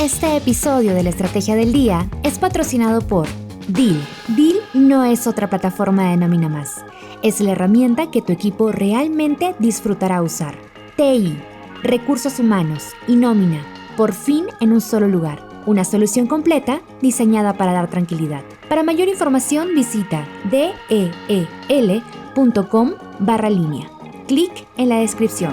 Este episodio de la Estrategia del Día es patrocinado por Deel. Deel no es otra plataforma de nómina más. Es la herramienta que tu equipo realmente disfrutará usar. TI, recursos humanos y nómina, por fin en un solo lugar. Una solución completa diseñada para dar tranquilidad. Para mayor información visita del.com/línea. Clic en la descripción.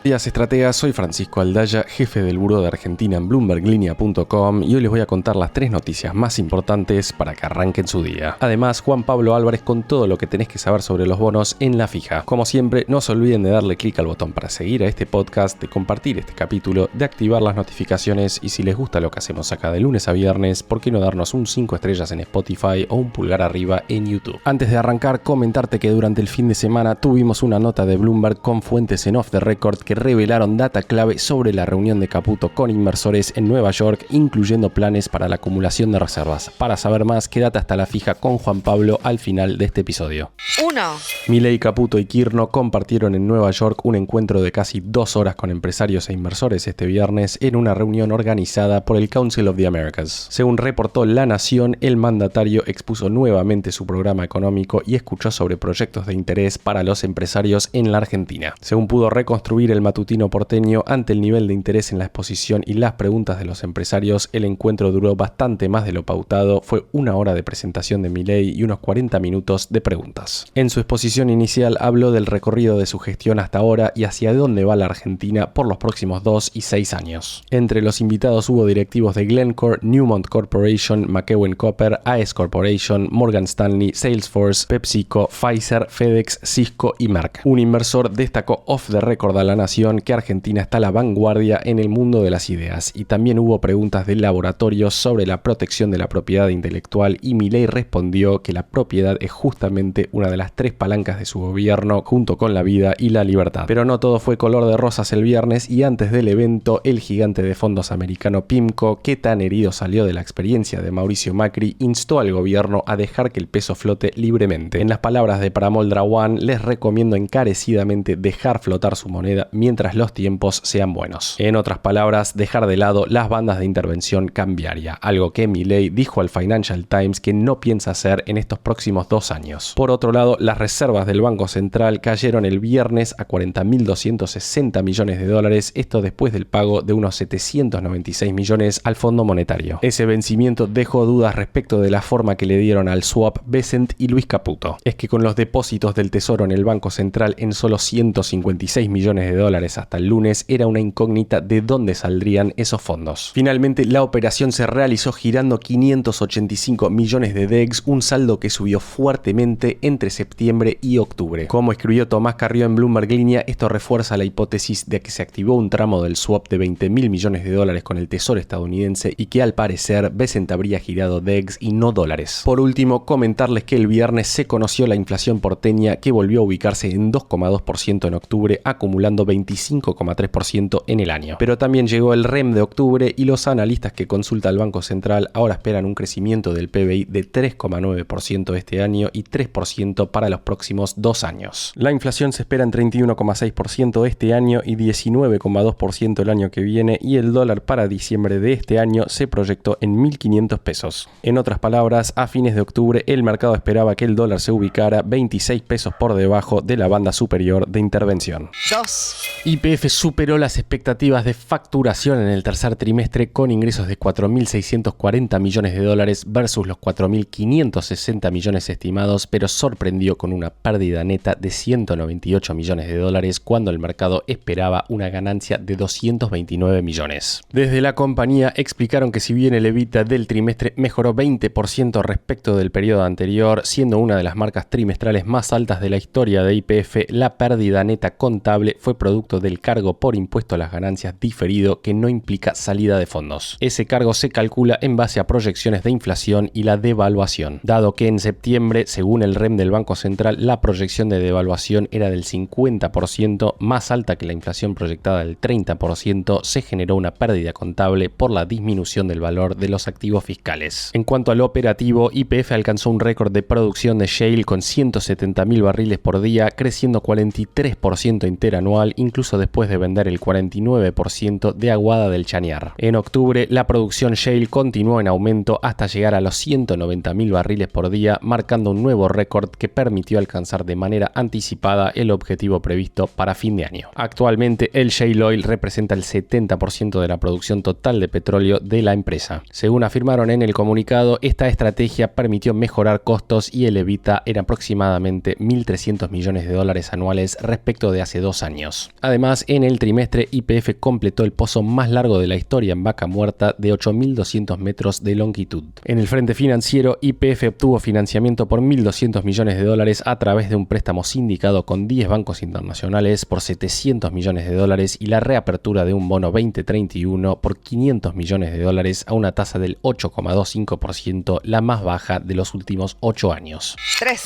Días estrategas, soy Francisco Aldaya, jefe del Buró de Argentina en BloombergLinea.com y hoy les voy a contar las 3 noticias más importantes para que arranquen su día. Además, Juan Pablo Álvarez con todo lo que tenés que saber sobre los bonos en la fija. Como siempre, no se olviden de darle clic al botón para seguir a este podcast, de compartir este capítulo, de activar las notificaciones y si les gusta lo que hacemos acá de lunes a viernes, ¿por qué no darnos un 5 estrellas en Spotify o un pulgar arriba en YouTube? Antes de arrancar, comentarte que durante el fin de semana tuvimos una nota de Bloomberg con fuentes en off the record que revelaron data clave sobre la reunión de Caputo con inversores en Nueva York, incluyendo planes para la acumulación de reservas. Para saber más, quédate hasta la fija con Juan Pablo al final de este episodio. 1. Milei, Caputo y Kirno compartieron en Nueva York un encuentro de casi 2 horas con empresarios e inversores este viernes en una reunión organizada por el Council of the Americas. Según reportó La Nación, el mandatario expuso nuevamente su programa económico y escuchó sobre proyectos de interés para los empresarios en la Argentina. Según pudo reconstruir el matutino porteño, ante el nivel de interés en la exposición y las preguntas de los empresarios, el encuentro duró bastante más de lo pautado. Fue 1 hora de presentación de Milei y unos 40 minutos de preguntas. En su exposición inicial habló del recorrido de su gestión hasta ahora y hacia dónde va la Argentina por los próximos 2 y 6 años. Entre los invitados hubo directivos de Glencore, Newmont Corporation, McEwen Copper, AES Corporation, Morgan Stanley, Salesforce, PepsiCo, Pfizer, FedEx, Cisco y Merck. Un inversor destacó off the record a La Nación que Argentina está a la vanguardia en el mundo de las ideas y también hubo preguntas de laboratorios sobre la protección de la propiedad intelectual y Milei respondió que la propiedad es justamente una de las 3 palancas de su gobierno junto con la vida y la libertad. Pero no todo fue color de rosas el viernes y antes del evento el gigante de fondos americano PIMCO, que tan herido salió de la experiencia de Mauricio Macri, instó al gobierno a dejar que el peso flote libremente. En las palabras de Paramol Drawan, les recomiendo encarecidamente dejar flotar su moneda mientras los tiempos sean buenos. En otras palabras, dejar de lado las bandas de intervención cambiaria, algo que Milei dijo al Financial Times que no piensa hacer en estos próximos 2 años. Por otro lado, las reservas del Banco Central cayeron el viernes a $40.260 millones, esto después del pago de unos 796 millones al Fondo Monetario. Ese vencimiento dejó dudas respecto de la forma que le dieron al swap Bessent y Luis Caputo. Es que con los depósitos del Tesoro en el Banco Central en solo $156 millones hasta el lunes, era una incógnita de dónde saldrían esos fondos. Finalmente, la operación se realizó girando 585 millones de DEX, un saldo que subió fuertemente entre septiembre y octubre. Como escribió Tomás Carrió en Bloomberg Línea, esto refuerza la hipótesis de que se activó un tramo del swap de $20.000 millones con el Tesoro estadounidense y que al parecer Bessent habría girado DEX y no dólares. Por último, comentarles que el viernes se conoció la inflación porteña, que volvió a ubicarse en 2,2% en octubre, acumulando 25,3% en el año. Pero también llegó el REM de octubre y los analistas que consulta el Banco Central ahora esperan un crecimiento del PBI de 3,9% este año y 3% para los próximos 2 años. La inflación se espera en 31,6% este año y 19,2% el año que viene, y el dólar para diciembre de este año se proyectó en 1.500 pesos. En otras palabras, a fines de octubre el mercado esperaba que el dólar se ubicara 26 pesos por debajo de la banda superior de intervención. 2. YPF superó las expectativas de facturación en el tercer trimestre con ingresos de $4.640 millones versus los $4.560 millones estimados, pero sorprendió con una pérdida neta de $198 millones cuando el mercado esperaba una ganancia de $229 millones. Desde la compañía explicaron que si bien el EBITDA del trimestre mejoró 20% respecto del periodo anterior, siendo una de las marcas trimestrales más altas de la historia de YPF, la pérdida neta contable fue producto del cargo por impuesto a las ganancias diferido, que no implica salida de fondos. Ese cargo se calcula en base a proyecciones de inflación y la devaluación. Dado que en septiembre, según el REM del Banco Central, la proyección de devaluación era del 50%, más alta que la inflación proyectada del 30%, se generó una pérdida contable por la disminución del valor de los activos fiscales. En cuanto al operativo, YPF alcanzó un récord de producción de shale con 170.000 barriles por día, creciendo 43% interanual, incluso después de vender el 49% de Aguada del Chañar. En octubre, la producción shale continuó en aumento hasta llegar a los 190.000 barriles por día, marcando un nuevo récord que permitió alcanzar de manera anticipada el objetivo previsto para fin de año. Actualmente, el shale oil representa el 70% de la producción total de petróleo de la empresa. Según afirmaron en el comunicado, esta estrategia permitió mejorar costos y el EBITDA en aproximadamente $1.300 millones anuales respecto de hace 2 años. Además, en el trimestre, YPF completó el pozo más largo de la historia en Vaca Muerta de 8.200 metros de longitud. En el frente financiero, YPF obtuvo financiamiento por $1.200 millones a través de un préstamo sindicado con 10 bancos internacionales por $700 millones y la reapertura de un bono 2031 por $500 millones a una tasa del 8,25%, la más baja de los últimos 8 años. 3.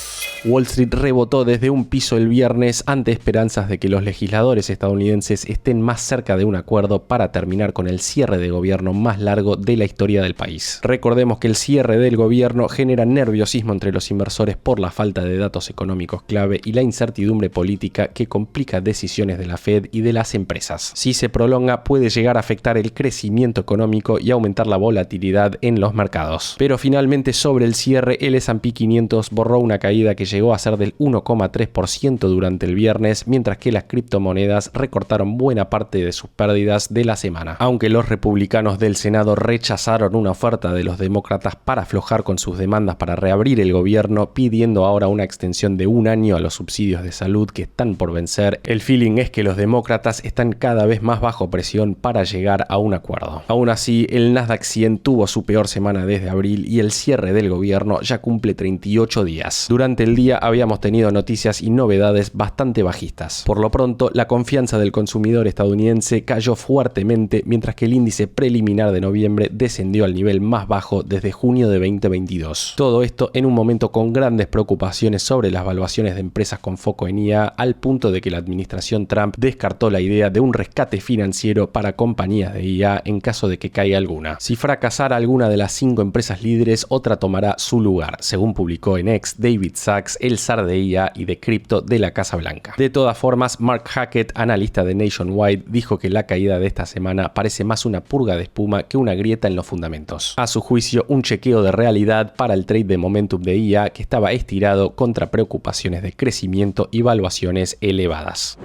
Wall Street rebotó desde un piso el viernes ante esperanzas de que los legisladores estadounidenses estén más cerca de un acuerdo para terminar con el cierre de gobierno más largo de la historia del país. Recordemos que el cierre del gobierno genera nerviosismo entre los inversores por la falta de datos económicos clave y la incertidumbre política que complica decisiones de la Fed y de las empresas. Si se prolonga, puede llegar a afectar el crecimiento económico y aumentar la volatilidad en los mercados. Pero finalmente, sobre el cierre, el S&P 500 borró una caída que llegó a ser del 1,3% durante el viernes, mientras que las criptomonedas recortaron buena parte de sus pérdidas de la semana. Aunque los republicanos del Senado rechazaron una oferta de los demócratas para aflojar con sus demandas para reabrir el gobierno, pidiendo ahora una extensión de 1 año a los subsidios de salud que están por vencer, el feeling es que los demócratas están cada vez más bajo presión para llegar a un acuerdo. Aún así, el Nasdaq 100 tuvo su peor semana desde abril y el cierre del gobierno ya cumple 38 días. Durante el día habíamos tenido noticias y novedades bastante bajistas. Por lo pronto, la confianza del consumidor estadounidense cayó fuertemente, mientras que el índice preliminar de noviembre descendió al nivel más bajo desde junio de 2022. Todo esto en un momento con grandes preocupaciones sobre las valuaciones de empresas con foco en IA, al punto de que la administración Trump descartó la idea de un rescate financiero para compañías de IA en caso de que caiga alguna. Si fracasara alguna de las 5 empresas líderes, otra tomará su lugar, según publicó en X David Sachs, el zar de IA y de cripto de la Casa Blanca. De todas formas, Mark Hackett, analista de Nationwide, dijo que la caída de esta semana parece más una purga de espuma que una grieta en los fundamentos. A su juicio, un chequeo de realidad para el trade de momentum de IA que estaba estirado contra preocupaciones de crecimiento y valuaciones elevadas.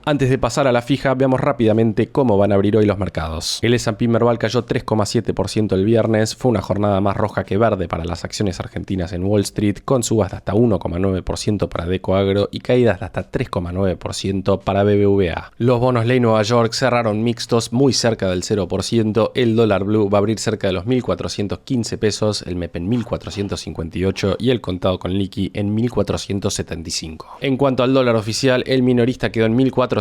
Antes de pasar a la fija, veamos rápidamente cómo van a abrir hoy los mercados. El S&P Merval cayó 3,7% el viernes, fue una jornada más roja que verde para las acciones argentinas en Wall Street, con subas de hasta 1,9% para Deco Agro y caídas de hasta 3,9% para BBVA. Los bonos ley Nueva York cerraron mixtos muy cerca del 0%, el dólar blue va a abrir cerca de los 1.415 pesos, el MEP en 1.458 y el contado con liqui en 1.475. En cuanto al dólar oficial, el minorista quedó en 1.475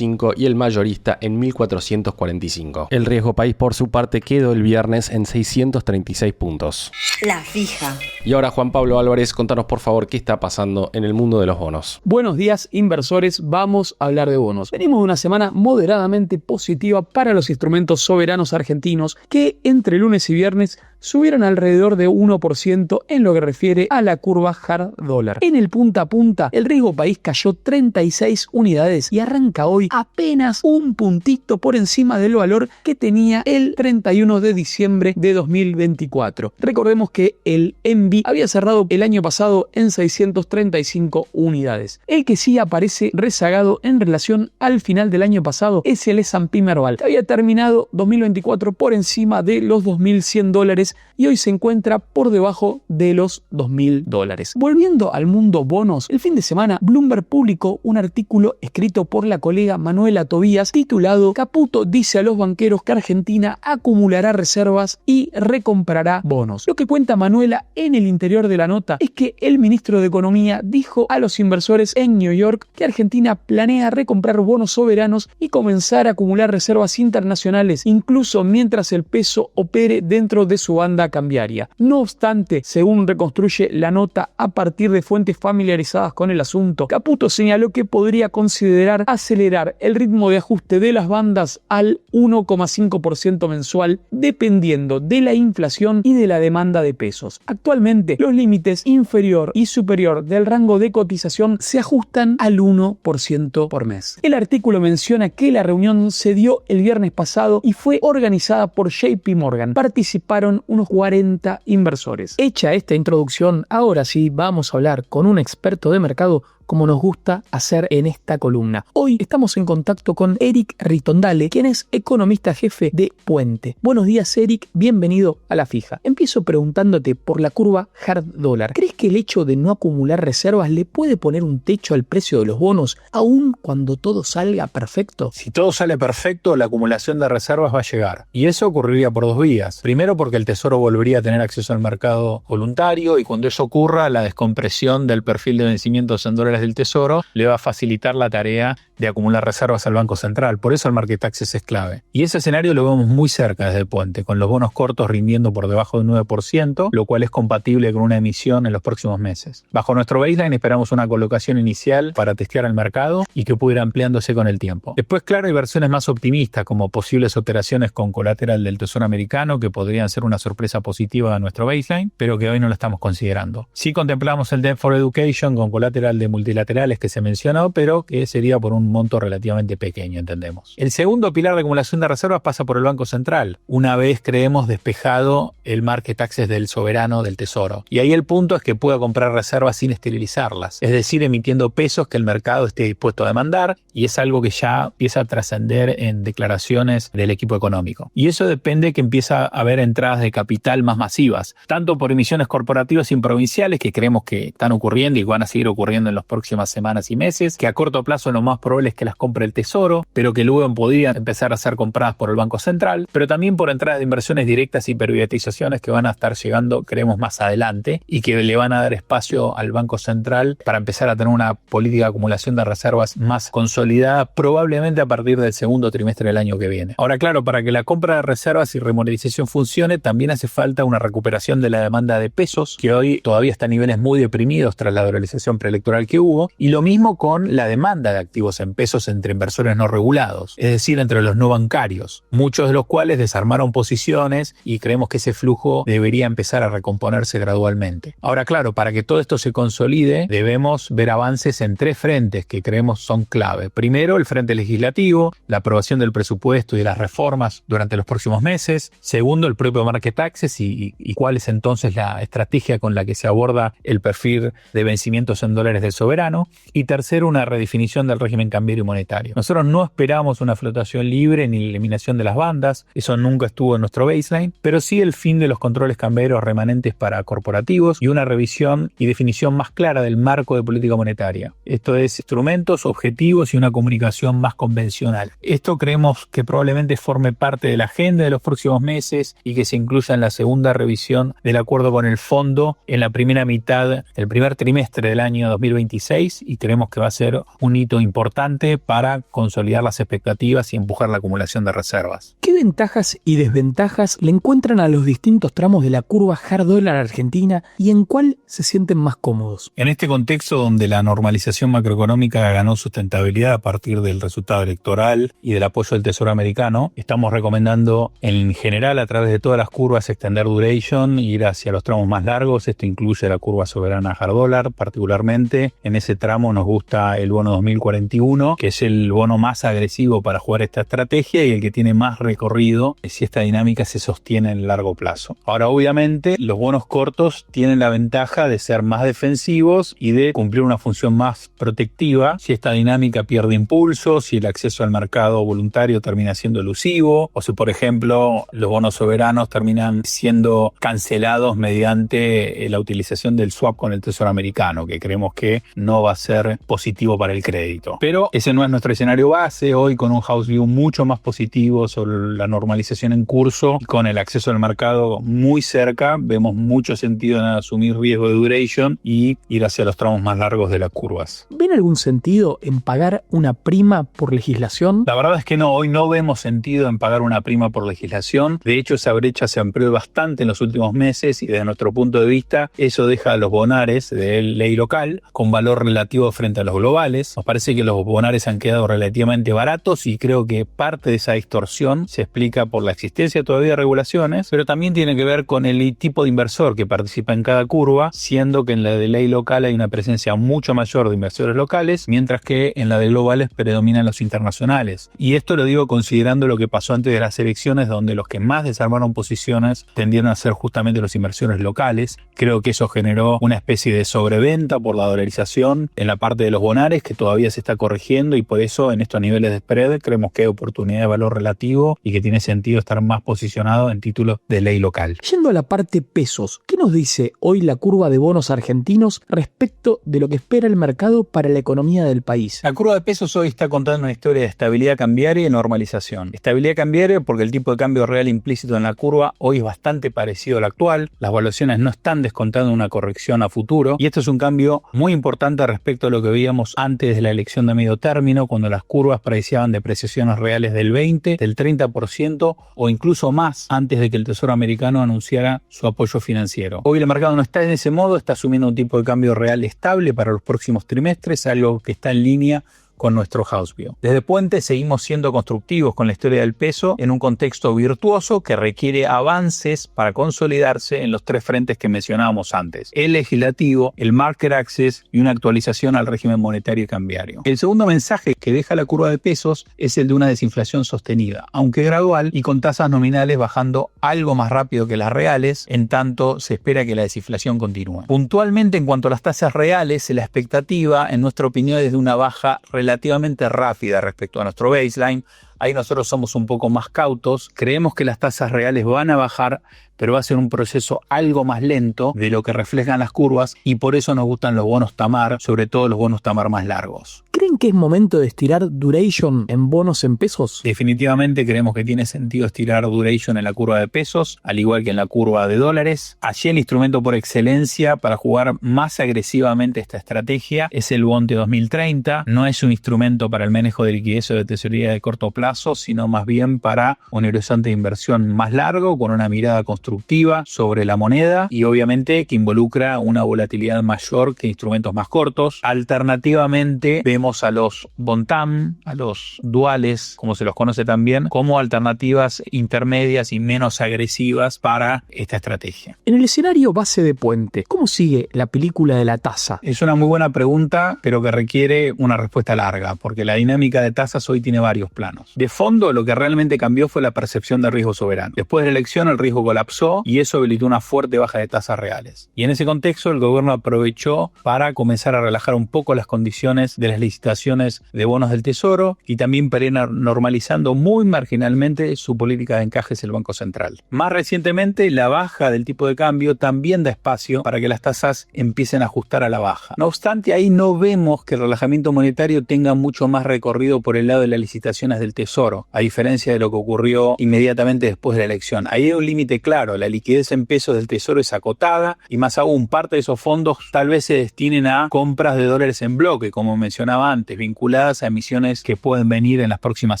y el mayorista en 1.445. El riesgo país, por su parte, quedó el viernes en 636 puntos. La fija. Y ahora, Juan Pablo Álvarez, contanos por favor qué está pasando en el mundo de los bonos. Buenos días, inversores. Vamos a hablar de bonos. Venimos de una semana moderadamente positiva para los instrumentos soberanos argentinos que entre lunes y viernes subieron alrededor de 1% en lo que refiere a la curva hard dólar. En el punta a punta, el riesgo país cayó 36 unidades y arranca hoy apenas un puntito por encima del valor que tenía el 31 de diciembre de 2024. Recordemos que el ENVI había cerrado el año pasado en 635 unidades. El que sí aparece rezagado en relación al final del año pasado es el S&P Merval, que había terminado 2024 por encima de los $2.100 y hoy se encuentra por debajo de los $2.000. Volviendo al mundo bonos, el fin de semana Bloomberg publicó un artículo escrito por la colega Manuela Tobías titulado "Caputo dice a los banqueros que Argentina acumulará reservas y recomprará bonos". Lo que cuenta Manuela en el interior de la nota es que el ministro de Economía dijo a los inversores en New York que Argentina planea recomprar bonos soberanos y comenzar a acumular reservas internacionales, incluso mientras el peso opere dentro de su su banda cambiaria. No obstante, según reconstruye la nota a partir de fuentes familiarizadas con el asunto, Caputo señaló que podría considerar acelerar el ritmo de ajuste de las bandas al 1,5% mensual, dependiendo de la inflación y de la demanda de pesos. Actualmente, los límites inferior y superior del rango de cotización se ajustan al 1% por mes. El artículo menciona que la reunión se dio el viernes pasado y fue organizada por JP Morgan. Participaron unos 40 inversores. Hecha esta introducción, ahora sí vamos a hablar con un experto de mercado, como nos gusta hacer en esta columna. Hoy estamos en contacto con Eric Ritondale, quien es economista jefe de Puente. Buenos días, Eric, bienvenido a La Fija. Empiezo preguntándote por la curva hard dólar. ¿Crees que el hecho de no acumular reservas le puede poner un techo al precio de los bonos, aun cuando todo salga perfecto? Si todo sale perfecto, la acumulación de reservas va a llegar. Y eso ocurriría por dos vías. Primero, porque el Tesoro volvería a tener acceso al mercado voluntario, y cuando eso ocurra, la descompresión del perfil de vencimientos en dólares del Tesoro le va a facilitar la tarea de acumular reservas al Banco Central. Por eso el market access es clave. Y ese escenario lo vemos muy cerca desde Puente, con los bonos cortos rindiendo por debajo del 9%, lo cual es compatible con una emisión en los próximos meses. Bajo nuestro baseline esperamos una colocación inicial para testear el mercado y que pueda ir ampliándose con el tiempo. Después, claro, hay versiones más optimistas, como posibles operaciones con colateral del Tesoro americano, que podrían ser una sorpresa positiva a nuestro baseline, pero que hoy no lo estamos considerando. Sí contemplamos el Debt for Education con colateral de multilaterales que se mencionó, pero que sería por un monto relativamente pequeño, entendemos. El segundo pilar de acumulación de reservas pasa por el Banco Central, una vez creemos despejado el market access del soberano del Tesoro. Y ahí el punto es que pueda comprar reservas sin esterilizarlas, es decir, emitiendo pesos que el mercado esté dispuesto a demandar, y es algo que ya empieza a trascender en declaraciones del equipo económico. Y eso depende que empieza a haber entradas de capital más masivas, tanto por emisiones corporativas y provinciales, que creemos que están ocurriendo y van a seguir ocurriendo en las próximas semanas y meses, que a corto plazo lo más probable es que las compre el Tesoro, pero que luego podrían empezar a ser compradas por el Banco Central, pero también por entradas de inversiones directas y privatizaciones que van a estar llegando, creemos, más adelante, y que le van a dar espacio al Banco Central para empezar a tener una política de acumulación de reservas más consolidada, probablemente a partir del segundo trimestre del año que viene. Ahora, claro, para que la compra de reservas y remonetización funcione, también hace falta una recuperación de la demanda de pesos, que hoy todavía está a niveles muy deprimidos tras la dolarización preelectoral que hubo, y lo mismo con la demanda de activos en pesos entre inversores no regulados, es decir, entre los no bancarios, muchos de los cuales desarmaron posiciones, y creemos que ese flujo debería empezar a recomponerse gradualmente. Ahora, claro, para que todo esto se consolide, debemos ver avances en tres frentes que creemos son clave. Primero, el frente legislativo, la aprobación del presupuesto y de las reformas durante los próximos meses. Segundo, el propio market access y cuál es entonces la estrategia con la que se aborda el perfil de vencimientos en dólares del soberano. Y tercero, una redefinición del régimen cambiario y monetario. Nosotros no esperamos una flotación libre ni la eliminación de las bandas, eso nunca estuvo en nuestro baseline, pero sí el fin de los controles cambiarios remanentes para corporativos y una revisión y definición más clara del marco de política monetaria. Esto es instrumentos, objetivos y una comunicación más convencional. Esto creemos que probablemente forme parte de la agenda de los próximos meses y que se incluya en la segunda revisión del acuerdo con el fondo en la primera mitad del primer trimestre del año 2026, y creemos que va a ser un hito importante para consolidar las expectativas y empujar la acumulación de reservas. ¿Qué ventajas y desventajas le encuentran a los distintos tramos de la curva hard dólar argentina y en cuál se sienten más cómodos? En este contexto donde la normalización macroeconómica ganó sustentabilidad a partir del resultado electoral y del apoyo del Tesoro americano, estamos recomendando en general a través de todas las curvas extender duration, ir hacia los tramos más largos. Esto incluye la curva soberana hard dólar particularmente. En ese tramo nos gusta el bono 2041, que es el bono más agresivo para jugar esta estrategia y el que tiene más recorrido si esta dinámica se sostiene en el largo plazo. Ahora, obviamente, los bonos cortos tienen la ventaja de ser más defensivos y de cumplir una función más protectiva si esta dinámica pierde impulso, si el acceso al mercado voluntario termina siendo elusivo, o si, por ejemplo, los bonos soberanos terminan siendo cancelados mediante la utilización del swap con el Tesoro americano, que creemos que no va a ser positivo para el crédito. Pero ese no es nuestro escenario base. Hoy, con un house view mucho más positivo sobre la normalización en curso y con el acceso al mercado muy cerca, vemos mucho sentido en asumir riesgo de duration y ir hacia los tramos más largos de las curvas. ¿Ven algún sentido en pagar una prima por legislación? La verdad es que no, hoy no vemos sentido en pagar una prima por legislación. De hecho, esa brecha se amplió bastante en los últimos meses y desde nuestro punto de vista eso deja a los bonares de ley local con valor relativo frente a los globales. Nos parece que los bonares han quedado relativamente baratos y creo que parte de esa distorsión se explica por la existencia todavía de regulaciones, pero también tiene que ver con el tipo de inversor que participa en cada curva, siendo que en la de ley local hay una presencia mucho mayor de inversores locales, mientras que en la de globales predominan los internacionales. Y esto lo digo considerando lo que pasó antes de las elecciones, donde los que más desarmaron posiciones tendieron a ser justamente los inversores locales. Creo que eso generó una especie de sobreventa por la dolarización en la parte de los bonares, que todavía se está corrigiendo, y por eso en estos niveles de spread creemos que hay oportunidad de valor relativo y que tiene sentido estar más posicionado en títulos de ley local. Yendo a la parte pesos, ¿qué nos dice hoy la curva de bonos argentinos respecto de lo que espera el mercado para la economía del país? La curva de pesos hoy está contando una historia de estabilidad cambiaria y normalización. Estabilidad cambiaria porque el tipo de cambio real implícito en la curva hoy es bastante parecido al actual. Las valuaciones no están descontando una corrección a futuro y esto es un cambio muy importante respecto a lo que veíamos antes de la elección de medio término, cuando las curvas predecían depreciaciones reales del 20, del 30% o incluso más antes de que el Tesoro americano anunciara su apoyo financiero. Hoy el mercado no está en ese modo, está asumiendo un tipo de cambio real estable para los próximos trimestres, algo que está en línea con nuestro house view. Desde Puente seguimos siendo constructivos con la historia del peso en un contexto virtuoso que requiere avances para consolidarse en los tres frentes que mencionábamos antes: el legislativo, el market access y una actualización al régimen monetario y cambiario. El segundo mensaje que deja la curva de pesos es el de una desinflación sostenida, aunque gradual y con tasas nominales bajando algo más rápido que las reales, en tanto se espera que la desinflación continúe. Puntualmente, en cuanto a las tasas reales, la expectativa, en nuestra opinión, es de una baja relativamente rápida respecto a nuestro baseline. Ahí nosotros somos un poco más cautos, creemos que las tasas reales van a bajar, pero va a ser un proceso algo más lento de lo que reflejan las curvas y por eso nos gustan los bonos Tamar, sobre todo los bonos Tamar más largos. ¿Creen que es momento de estirar duration en bonos en pesos? Definitivamente creemos que tiene sentido estirar duration en la curva de pesos, al igual que en la curva de dólares. Allí el instrumento por excelencia para jugar más agresivamente esta estrategia es el Bond 2030. No es un instrumento para el manejo de liquidez o de tesorería de corto plazo, sino más bien para un horizonte de inversión más largo, con una mirada constructiva sobre la moneda y obviamente que involucra una volatilidad mayor que instrumentos más cortos. Alternativamente vemos a los Bontam, a los duales, como se los conoce también, como alternativas intermedias y menos agresivas para esta estrategia. En el escenario base de Puente, ¿cómo sigue la película de la tasa? Es una muy buena pregunta, pero que requiere una respuesta larga, porque la dinámica de tasas hoy tiene varios planos. De fondo, lo que realmente cambió fue la percepción de riesgo soberano. Después de la elección, el riesgo colapsó y eso habilitó una fuerte baja de tasas reales. Y en ese contexto, el gobierno aprovechó para comenzar a relajar un poco las condiciones de las licitaciones de bonos del Tesoro y también para ir normalizando muy marginalmente su política de encajes el Banco Central. Más recientemente, la baja del tipo de cambio también da espacio para que las tasas empiecen a ajustar a la baja. No obstante, ahí no vemos que el relajamiento monetario tenga mucho más recorrido por el lado de las licitaciones del Tesoro, a diferencia de lo que ocurrió inmediatamente después de la elección. Ahí hay un límite claro, la liquidez en pesos del Tesoro es acotada y más aún, parte de esos fondos tal vez se destinen a compras de dólares en bloque, como mencionaba antes, vinculadas a emisiones que pueden venir en las próximas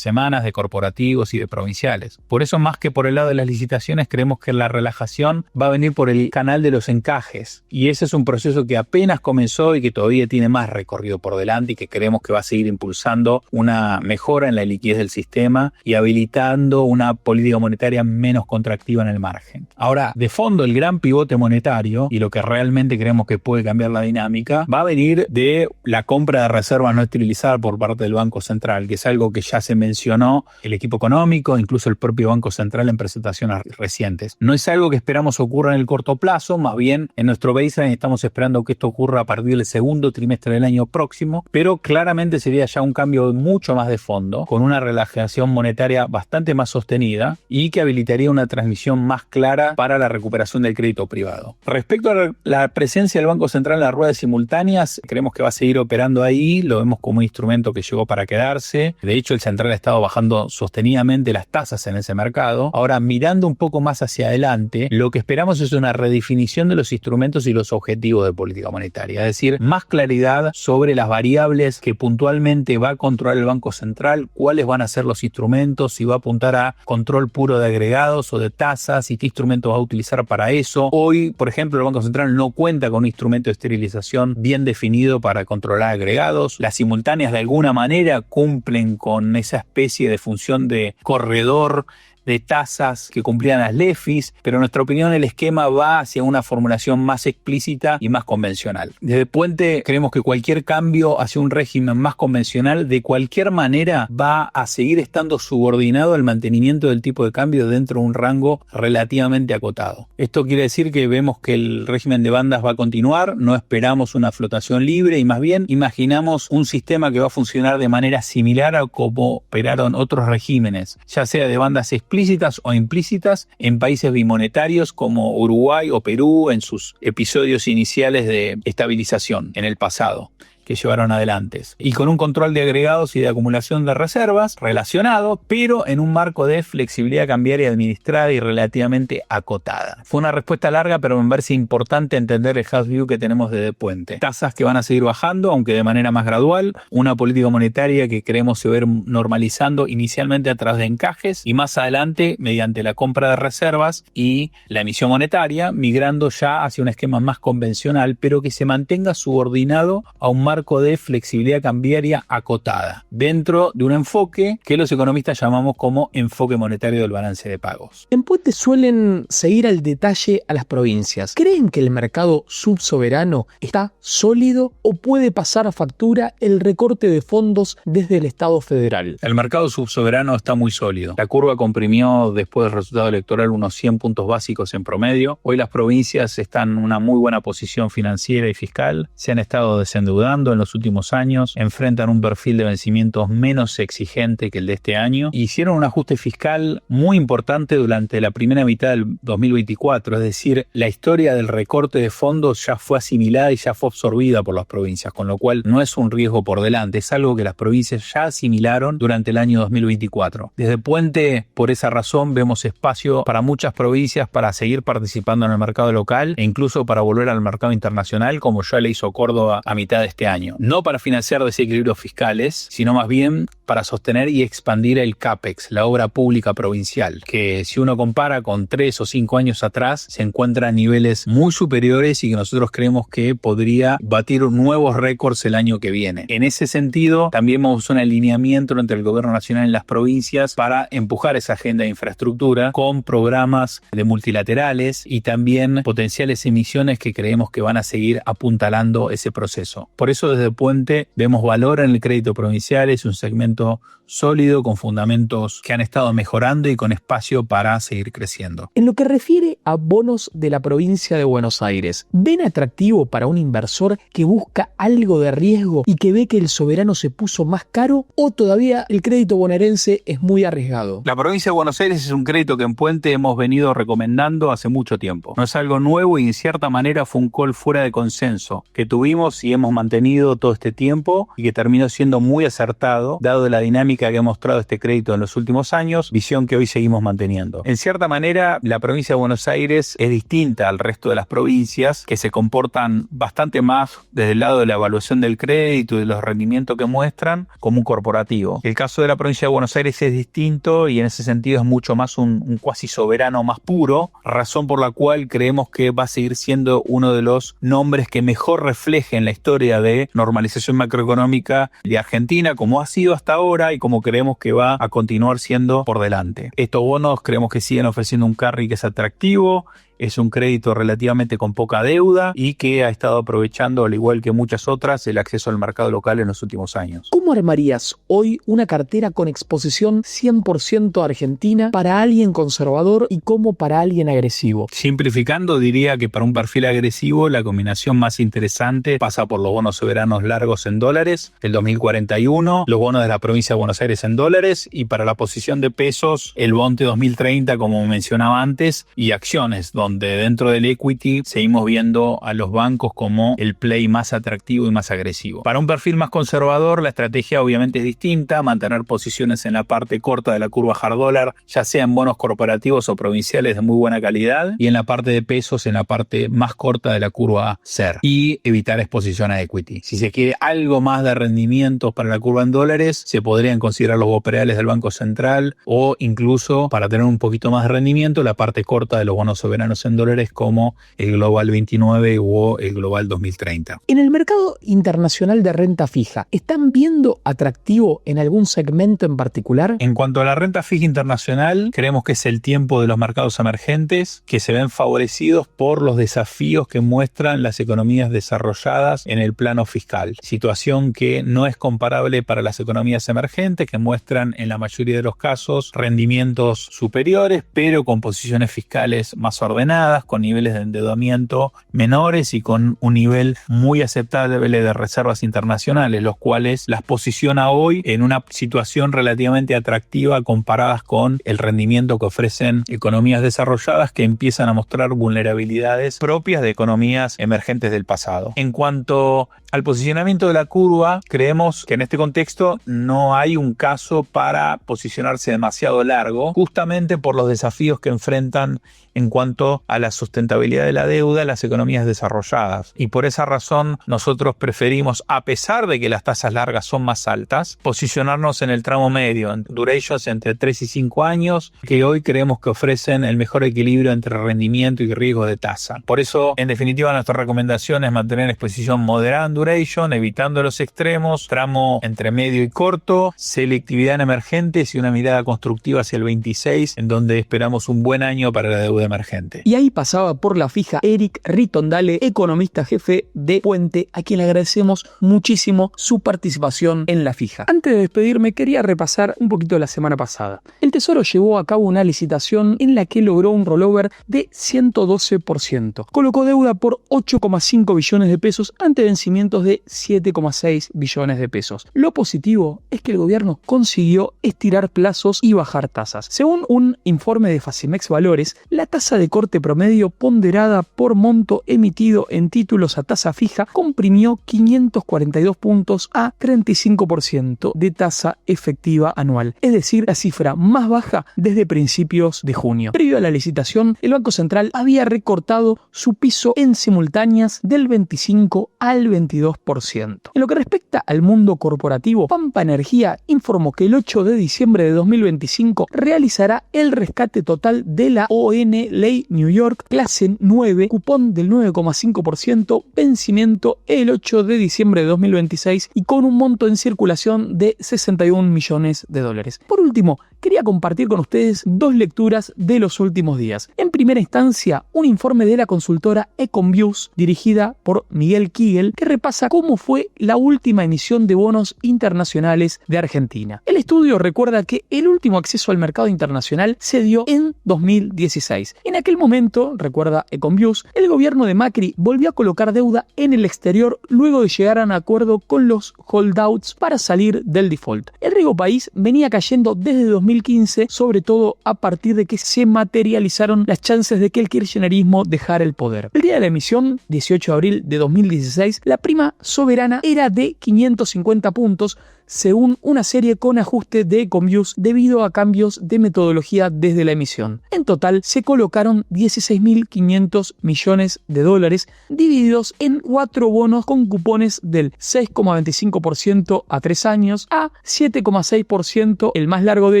semanas de corporativos y de provinciales. Por eso, más que por el lado de las licitaciones, creemos que la relajación va a venir por el canal de los encajes. Y ese es un proceso que apenas comenzó y que todavía tiene más recorrido por delante y que creemos que va a seguir impulsando una mejora en la liquidez del sistema y habilitando una política monetaria menos contractiva en el margen. Ahora, de fondo, el gran pivote monetario y lo que realmente creemos que puede cambiar la dinámica va a venir de la compra de reservas no esterilizar por parte del Banco Central, que es algo que ya se mencionó el equipo económico, incluso el propio Banco Central en presentaciones recientes. No es algo que esperamos ocurra en el corto plazo, más bien en nuestro baseline estamos esperando que esto ocurra a partir del segundo trimestre del año próximo, pero claramente sería ya un cambio mucho más de fondo, con una relajación monetaria bastante más sostenida y que habilitaría una transmisión más clara para la recuperación del crédito privado. Respecto a la presencia del Banco Central en las ruedas simultáneas, creemos que va a seguir operando ahí, lo vemos como un instrumento que llegó para quedarse. De hecho, el Central ha estado bajando sostenidamente las tasas en ese mercado. Ahora, mirando un poco más hacia adelante, lo que esperamos es una redefinición de los instrumentos y los objetivos de política monetaria, es decir, más claridad sobre las variables que puntualmente va a controlar el Banco Central, cuáles van a ser los instrumentos, si va a apuntar a control puro de agregados o de tasas y qué instrumentos va a utilizar para eso. Hoy, por ejemplo, el Banco Central no cuenta con un instrumento de esterilización bien definido para controlar agregados. Las simultáneas de alguna manera cumplen con esa especie de función de corredor de tasas que cumplían las LEFIs, pero en nuestra opinión el esquema va hacia una formulación más explícita y más convencional. Desde Puente creemos que cualquier cambio hacia un régimen más convencional de cualquier manera va a seguir estando subordinado al mantenimiento del tipo de cambio dentro de un rango relativamente acotado. Esto quiere decir que vemos que el régimen de bandas va a continuar, no esperamos una flotación libre y más bien imaginamos un sistema que va a funcionar de manera similar a como operaron otros regímenes, ya sea de bandas explícitas o implícitas en países bimonetarios como Uruguay o Perú en sus episodios iniciales de estabilización en el pasado que llevaron adelante, y con un control de agregados y de acumulación de reservas relacionado, pero en un marco de flexibilidad cambiaria administrada y relativamente acotada. Fue una respuesta larga, pero me parece importante entender el house view que tenemos desde Puente. Tasas que van a seguir bajando, aunque de manera más gradual, una política monetaria que creemos se va a ir normalizando inicialmente a través de encajes y más adelante mediante la compra de reservas y la emisión monetaria, migrando ya hacia un esquema más convencional, pero que se mantenga subordinado a un marco de flexibilidad cambiaria acotada, dentro de un enfoque que los economistas llamamos como enfoque monetario del balance de pagos. En Puente suelen seguir al detalle a las provincias. ¿Creen que el mercado subsoberano está sólido o puede pasar a factura el recorte de fondos desde el Estado federal? El mercado subsoberano está muy sólido. La curva comprimió después del resultado electoral unos 100 puntos básicos en promedio. Hoy las provincias están en una muy buena posición financiera y fiscal. Se han estado desendeudando en los últimos años, enfrentan un perfil de vencimientos menos exigente que el de este año. Hicieron un ajuste fiscal muy importante durante la primera mitad del 2024, es decir, la historia del recorte de fondos ya fue asimilada y ya fue absorbida por las provincias, con lo cual no es un riesgo por delante, es algo que las provincias ya asimilaron durante el año 2024. Desde Puente, por esa razón, vemos espacio para muchas provincias para seguir participando en el mercado local e incluso para volver al mercado internacional, como ya le hizo Córdoba a mitad de este año. No para financiar desequilibrios fiscales, sino más bien para sostener y expandir el CAPEX, la obra pública provincial, que si uno compara con 3 o 5 años atrás, se encuentra a niveles muy superiores y que nosotros creemos que podría batir nuevos récords el año que viene. En ese sentido, también vemos un alineamiento entre el gobierno nacional y las provincias para empujar esa agenda de infraestructura con programas de multilaterales y también potenciales emisiones que creemos que van a seguir apuntalando ese proceso. Por eso desde Puente vemos valor en el crédito provincial, es un segmento sólido con fundamentos que han estado mejorando y con espacio para seguir creciendo. En lo que refiere a bonos de la provincia de Buenos Aires, ¿ven atractivo para un inversor que busca algo de riesgo y que ve que el soberano se puso más caro o todavía el crédito bonaerense es muy arriesgado? La provincia de Buenos Aires es un crédito que en Puente hemos venido recomendando hace mucho tiempo. No es algo nuevo y en cierta manera fue un call fuera de consenso que tuvimos y hemos mantenido todo este tiempo y que terminó siendo muy acertado dado la dinámica que ha mostrado este crédito en los últimos años, visión que hoy seguimos manteniendo. En cierta manera, la provincia de Buenos Aires es distinta al resto de las provincias que se comportan bastante más desde el lado de la evaluación del crédito y de los rendimientos que muestran como un corporativo. El caso de la provincia de Buenos Aires es distinto y en ese sentido es mucho más un cuasi soberano más puro, razón por la cual creemos que va a seguir siendo uno de los nombres que mejor reflejen la historia de normalización macroeconómica de Argentina, como ha sido hasta ahora y como creemos que va a continuar siendo por delante. Estos bonos creemos que siguen ofreciendo un carry que es atractivo es un crédito relativamente con poca deuda y que ha estado aprovechando, al igual que muchas otras, el acceso al mercado local en los últimos años. ¿Cómo armarías hoy una cartera con exposición 100% argentina para alguien conservador y como para alguien agresivo? Simplificando, diría que para un perfil agresivo la combinación más interesante pasa por los bonos soberanos largos en dólares del 2041, los bonos de la provincia de Buenos Aires en dólares y para la posición de pesos el Bonte 2030 como mencionaba antes y acciones donde dentro del equity seguimos viendo a los bancos como el play más atractivo y más agresivo. Para un perfil más conservador la estrategia obviamente es distinta, mantener posiciones en la parte corta de la curva hard dollar, ya sea en bonos corporativos o provinciales de muy buena calidad y en la parte de pesos en la parte más corta de la curva SER y evitar exposición a equity. Si se quiere algo más de rendimientos para la curva en dólares, se podrían considerar los bonos reales del Banco Central o incluso para tener un poquito más de rendimiento la parte corta de los bonos soberanos en dólares como el Global 29 o el Global 2030. En el mercado internacional de renta fija, ¿están viendo atractivo en algún segmento en particular? En cuanto a la renta fija internacional, creemos que es el tiempo de los mercados emergentes que se ven favorecidos por los desafíos que muestran las economías desarrolladas en el plano fiscal. Situación que no es comparable para las economías emergentes que muestran en la mayoría de los casos rendimientos superiores, pero con posiciones fiscales más ordenadas, con niveles de endeudamiento menores y con un nivel muy aceptable de reservas internacionales, los cuales las posiciona hoy en una situación relativamente atractiva comparadas con el rendimiento que ofrecen economías desarrolladas que empiezan a mostrar vulnerabilidades propias de economías emergentes del pasado. En cuanto al posicionamiento de la curva, creemos que en este contexto no hay un caso para posicionarse demasiado largo, justamente por los desafíos que enfrentan en cuanto a la sustentabilidad de la deuda en las economías desarrolladas. Y por esa razón nosotros preferimos, a pesar de que las tasas largas son más altas, posicionarnos en el tramo medio, en durations entre 3 y 5 años, que hoy creemos que ofrecen el mejor equilibrio entre rendimiento y riesgo de tasa. Por eso, en definitiva, nuestra recomendación es mantener exposición moderada en duration, evitando los extremos, tramo entre medio y corto, selectividad en emergentes y una mirada constructiva hacia el 26, en donde esperamos un buen año para la deuda emergente. Y ahí pasaba por la fija Eric Ritondale, economista jefe de Puente, a quien le agradecemos muchísimo su participación en la fija. Antes de despedirme, quería repasar un poquito la semana pasada. El Tesoro llevó a cabo una licitación en la que logró un rollover de 112%. Colocó deuda por 8,5 billones de pesos ante vencimientos de 7,6 billones de pesos. Lo positivo es que el gobierno consiguió estirar plazos y bajar tasas. Según un informe de Facimex Valores, la tasa de corte promedio ponderada por monto emitido en títulos a tasa fija comprimió 542 puntos a 35% de tasa efectiva anual, es decir, la cifra más baja desde principios de junio. Previo a la licitación, el Banco Central había recortado su piso en simultáneas del 25 al 22%. En lo que respecta al mundo corporativo, Pampa Energía informó que el 8 de diciembre de 2025 realizará el rescate total de la ON Ley New York clase 9, cupón del 9,5%, vencimiento el 8 de diciembre de 2026 y con un monto en circulación de 61 millones de dólares. Por último, quería compartir con ustedes dos lecturas de los últimos días. En primera instancia, un informe de la consultora Econviews dirigida por Miguel Kigel que repasa cómo fue la última emisión de bonos internacionales de Argentina. El estudio recuerda que el último acceso al mercado internacional se dio en 2016. En aquel momento, recuerda Econviews, el gobierno de Macri volvió a colocar deuda en el exterior luego de llegar a un acuerdo con los holdouts para salir del default. El riesgo país venía cayendo desde 2015, sobre todo a partir de que se materializaron las chances de que el kirchnerismo dejara el poder. El día de la emisión, 18 de abril de 2016, la prima soberana era de 550 puntos, según una serie con ajuste de Econviews debido a cambios de metodología desde la emisión. En total se colocaron 16.500 millones de dólares divididos en 4 bonos con cupones del 6,25% a 3 años a 7,6%, el más largo de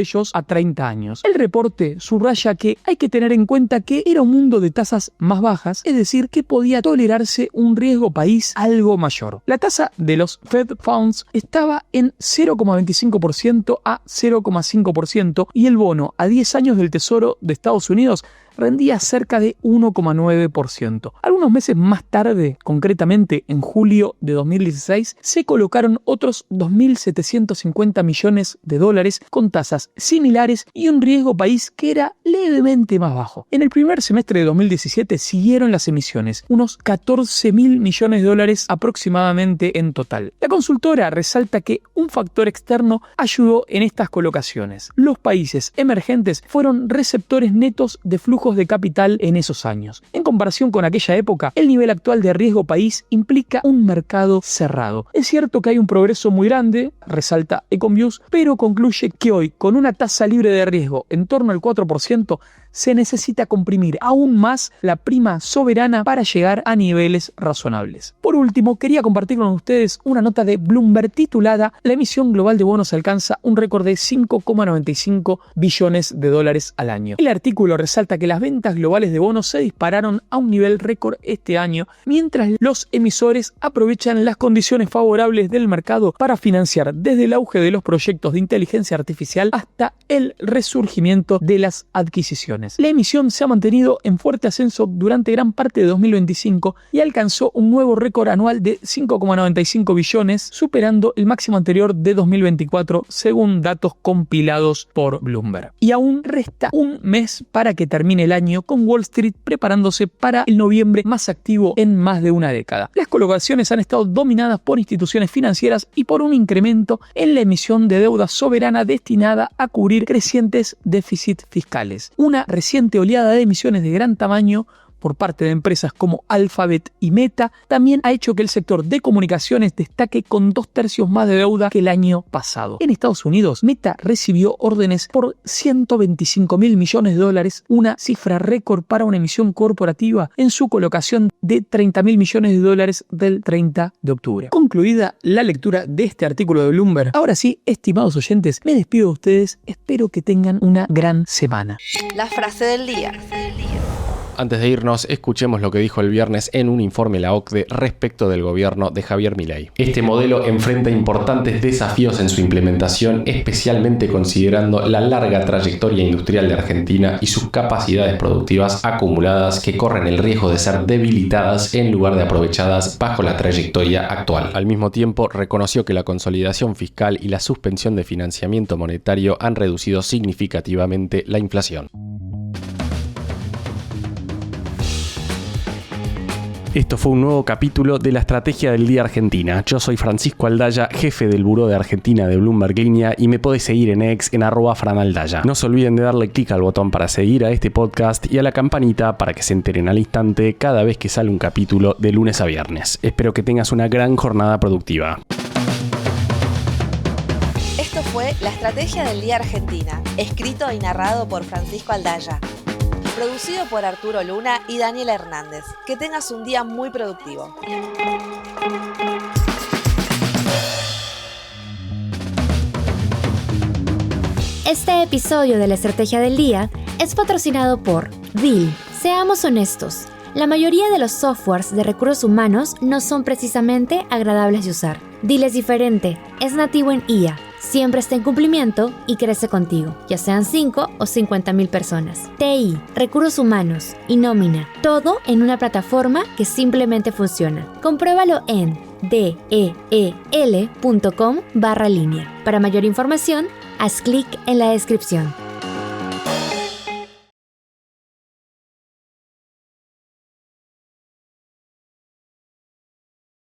ellos, a 30 años. El reporte subraya que hay que tener en cuenta que era un mundo de tasas más bajas, es decir, que podía tolerarse un riesgo país algo mayor. La tasa de los Fed Funds estaba en 0,25% a 0,5% y el bono a 10 años del Tesoro de Estados Unidos rendía cerca de 1,9%. Algunos meses más tarde, concretamente en julio de 2016, se colocaron otros 2.750 millones de dólares con tasas similares y un riesgo país que era levemente más bajo. En el primer semestre de 2017 siguieron las emisiones, unos 14.000 millones de dólares aproximadamente en total. La consultora resalta que un factor externo ayudó en estas colocaciones. Los países emergentes fueron receptores netos de flujos de capital en esos años. En comparación con aquella época, el nivel actual de riesgo país implica un mercado cerrado. Es cierto que hay un progreso muy grande, resalta Econviews, pero concluye que hoy, con una tasa libre de riesgo en torno al 4%, se necesita comprimir aún más la prima soberana para llegar a niveles razonables. Por último, quería compartir con ustedes una nota de Bloomberg titulada "La emisión global de bonos alcanza un récord de 5,95 billones de dólares al año". El artículo resalta que las ventas globales de bonos se dispararon a un nivel récord este año, mientras los emisores aprovechan las condiciones favorables del mercado para financiar desde el auge de los proyectos de inteligencia artificial hasta el resurgimiento de las adquisiciones. La emisión se ha mantenido en fuerte ascenso durante gran parte de 2025 y alcanzó un nuevo récord anual de 5,95 billones, superando el máximo anterior de 2024 según datos compilados por Bloomberg. Y aún resta un mes para que termine el año, con Wall Street preparándose para el noviembre más activo en más de una década. Las colocaciones han estado dominadas por instituciones financieras y por un incremento en la emisión de deuda soberana destinada a cubrir crecientes déficits fiscales. Una reciente oleada de emisiones de gran tamaño por parte de empresas como Alphabet y Meta también ha hecho que el sector de comunicaciones destaque con 2/3 más de deuda que el año pasado. En Estados Unidos, Meta recibió órdenes por 125.000 millones de dólares, una cifra récord para una emisión corporativa en su colocación de 30.000 millones de dólares del 30 de octubre. Concluida la lectura de este artículo de Bloomberg, ahora sí, estimados oyentes, me despido de ustedes, espero que tengan una gran semana. La frase del día. Antes de irnos, escuchemos lo que dijo el viernes en un informe la OCDE respecto del gobierno de Javier Milei. Este modelo enfrenta importantes desafíos en su implementación, especialmente considerando la larga trayectoria industrial de Argentina y sus capacidades productivas acumuladas que corren el riesgo de ser debilitadas en lugar de aprovechadas bajo la trayectoria actual. Al mismo tiempo, reconoció que la consolidación fiscal y la suspensión de financiamiento monetario han reducido significativamente la inflación. Esto fue un nuevo capítulo de la Estrategia del Día Argentina. Yo soy Francisco Aldaya, jefe del Buró de Argentina de Bloomberg Línea, y me podés seguir en X en @franaldaya. No se olviden de darle clic al botón para seguir a este podcast y a la campanita para que se enteren al instante cada vez que sale un capítulo de lunes a viernes. Espero que tengas una gran jornada productiva. Esto fue La Estrategia del Día Argentina, escrito y narrado por Francisco Aldaya. Producido por Arturo Luna y Daniel Hernández. Que tengas un día muy productivo. Este episodio de la Estrategia del Día es patrocinado por Deel. Seamos honestos, la mayoría de los softwares de recursos humanos no son precisamente agradables de usar. Deel es diferente, es nativo en IA. Siempre está en cumplimiento y crece contigo, ya sean 5 o 50.000 personas. TI, recursos humanos y nómina, todo en una plataforma que simplemente funciona. Compruébalo en deel.com/línea. Para mayor información, haz clic en la descripción.